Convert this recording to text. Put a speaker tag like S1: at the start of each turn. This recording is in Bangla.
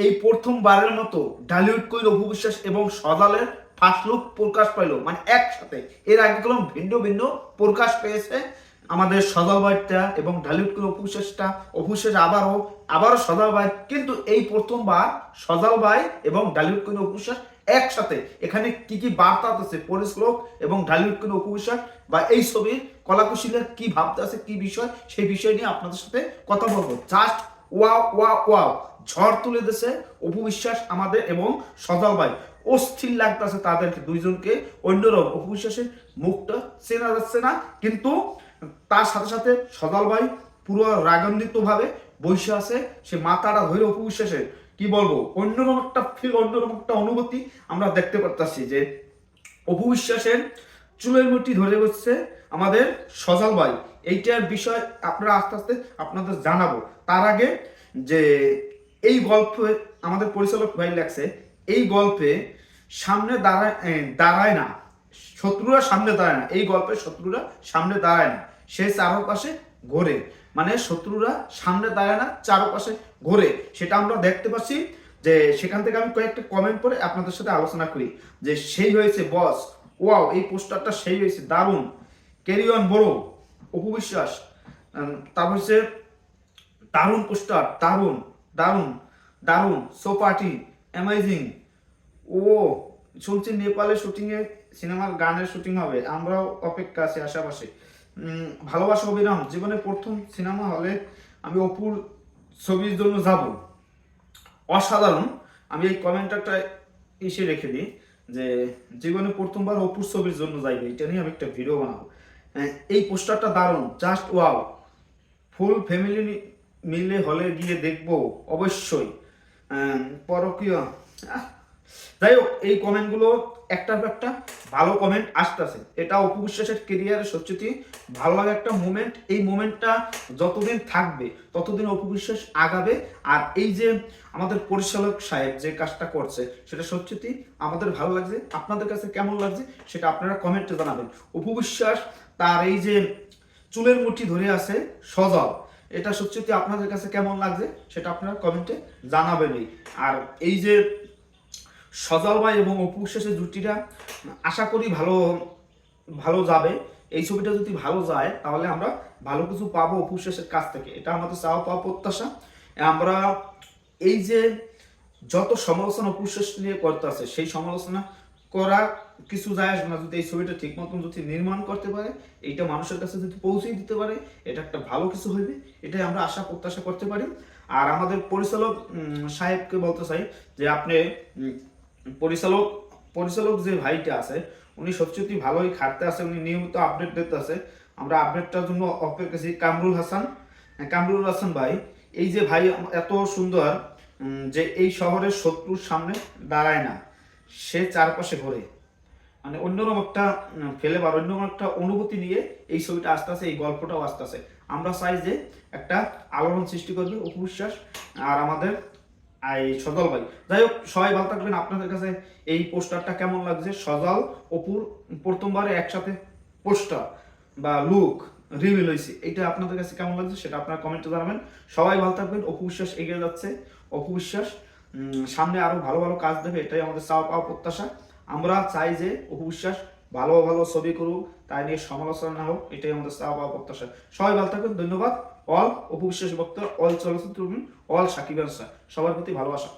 S1: এই প্রথমবারের মতো ঢালিউড কুইন অপু বিশ্বাস এবং সজালের ফার্স্ট লুক প্রকাশ পাইলো, মানে একসাথে। এর আগে কলম ভিন্ন ভিন্ন প্রকাশ পেয়েছে আমাদের সজাল ভাইটা এবং ঢালিউড কুইন অপু বিশ্বাসটা। অপু বিশ্বাস আবারও সজাল ভাই, কিন্তু এই প্রথমবার সজাল ভাই এবং ঢালিউড কুইন অপু বিশ্বাস একসাথে। এখানে কি কি বার্তা আছে পরিশ্লোক এবং ঢালিউড কুইন অপু বিশ্বাস বা এই ছবির কলাকুশলীরা কি ভাবতে আছে, কি বিষয়, সেই বিষয় নিয়ে আপনাদের সাথে কথা বলবো। জাস্ট ওয়াও ওয়াও ওয়াও, ঝড় তুলে দিয়েছে অপু বিশ্বাস আমাদের এবং সজাল ভাই। অস্থির লাগতেছে তাদেরকে দুইজনকে। অন্যরকম, অপু বিশ্বাসের মুখটা চেনা যাচ্ছে না, কিন্তু তার সাথে সাথে সজাল ভাই পুরো রাগান্বিত ভাবে বসে আছে। সে মাথাটা ধরে অপু বিশ্বাসের কি বলবো, অন্যরকম একটা ফিল, অন্যরকম একটা অনুভূতি আমরা দেখতে পারতাছি যে অপু বিশ্বাসের চুলের মুঠি ধরে বসছে আমাদের সজাল ভাই। এইটার বিষয় আপনারা আস্তে আস্তে আপনাদের জানাবো। তার আগে যে এই গল্পে আমাদের পরিচালক ভাই লাগছে, এই গল্পে সামনে দাঁড়ায় না, শত্রুরা সামনে দাঁড়ায় না। এই গল্পে শত্রুরা সামনে দাঁড়ায় না, সে চারপাশে ঘোরে। মানে শত্রুরা সামনে দাঁড়ায় না, চারপাশে ঘোরে, সেটা আমরা দেখতে পাচ্ছি। যে সেখান থেকে আমি কয়েকটা কমেন্ট করে আপনাদের সাথে আলোচনা করি যে সেই হয়েছে বস, ওয়াও এই পোস্টারটা সেই হয়েছে, দারুণ, ক্যারি অন বড় অপু বিশ্বাস। তারপর হচ্ছে দারুণ পোস্টার, দারুণ দারুণ দারুণ, সো পার্টি অ্যামেজিং। ও শুনছি নেপালে শুটিংয়ে সিনেমার গানের শুটিং হবে, আমরাও অপেক্ষা আছি আশাপাশে। ভালোবাসা অবিরাম, জীবনের প্রথম সিনেমা হলে আমি অপুর ছবির জন্য যাব, অসাধারণ। আমি এই কমেন্টটা এসে রেখে দিই যে জীবনে প্রথমবার অপুর ছবির জন্য যাইবে, এটা নিয়ে আমি একটা ভিডিও বানাবো। এই পোস্টারটা দারুণ, জাস্ট ওয়াও। ফুল ফ্যামিলি মিলে হলে গিয়ে দেখবো অবশ্যই। পরকীয়, যাই হোক, এই কমেন্টগুলো একটার পর একটা ভালো কমেন্ট আসতেছে। এটা অপু বিশ্বাসের কেরিয়ারে সত্যি ভালো লাগা একটা মুমেন্ট। এই মুমেন্টটা যতদিন থাকবে ততদিন অপু বিশ্বাস আগাবে। আর এই যে আমাদের পরিচালক সাহেব যে কাজটা করছে সেটা সত্যি আমাদের ভালো লাগছে। আপনাদের কাছে কেমন লাগছে সেটা আপনারা কমেন্টে জানাবেন। অপু বিশ্বাস তার এই যে চুলের মুঠি ধরে আছে সজল, এটা সত্যি আপনাদের কাছে কেমন লাগছে সেটা আপনারা কমেন্টে জানাবেনই। আর এই যে সজল ভাই এবং অপু বিশ্বাসের জুটিটা আশা করি ভালো ভালো যাবে। এই ছবিটা যদি ভালো যায় তাহলে আমরা ভালো কিছু পাবো অপু বিশ্বাসের কাছ থেকে, এটা আমাদের চাওয়া পাওয়া প্রত্যাশা। আমরা এই যে যত সমালোচনা অপু বিশ্বাস নিয়ে করতে আছে, সেই সমালোচনা করা কিছু যায় আসবে না যদি এই ছবিটা ঠিক মতন যদি নির্মাণ করতে পারে, এইটা মানুষের কাছে যদি পৌঁছে দিতে পারে, এটা একটা ভালো কিছু হইবে, এটাই আমরা আশা প্রত্যাশা করতে পারি। আর আমাদের পরিচালক সাহেবকে বলতে চাই যে আপনি পরিচালক পরিচালক যে ভাইটা আছে উনি সত্যি ভালোই খাটতে আছে, উনি নিয়মিত আপডেট দিতে আছে। আমরা আপডেটটার জন্য অপেক্ষা করছি। কামরুল হাসান ভাই, এই যে ভাই এত সুন্দর যে এই শহরের শত্রুর সামনে দাঁড়ায় না, সে চারপাশে ঘোরে, মানে অন্যরকম একটা ফ্লেভার, অন্যরকম একটা অনুভূতি নিয়ে এই ছবিটা আসতেছে, এই গল্পটাও আসতেছে। আমরা চাই যে একটা আলোড়ন সৃষ্টি করবে অপু বিশ্বাস আর আমাদের এই সজল ভাই। যাই হোক, সবাই ভালো থাকবেন। আপনাদের কাছে এই পোস্টারটা কেমন লাগছে, সজল অপুর প্রথমবারে একসাথে পোস্টার বা লুক রিভিল হয়েছে, এটা আপনাদের কাছে কেমন লাগছে সেটা আপনারা কমেন্টে জানাবেন। সবাই ভালো থাকবেন। অপু বিশ্বাস এগিয়ে যাচ্ছে, অপু বিশ্বাস সামনে আরো ভালো ভালো কাজ দেবে, এটাই আমাদের চাওয়া পাওয়া প্রত্যাশা। আমরা চাই যে অপু বিশ্বাস ভালো ভালো ছবি করুক, তাই নিয়ে সমালোচনা না হোক, এটাই আমাদের চাওয়া পাওয়া প্রত্যাশা। সবাই ভালো থাকবেন, ধন্যবাদ। অল অপু বিশ্বাস ভক্ত, অল চলচ্চিত্র, অল সাকিব আনসার, সবার প্রতি ভালোবাসা।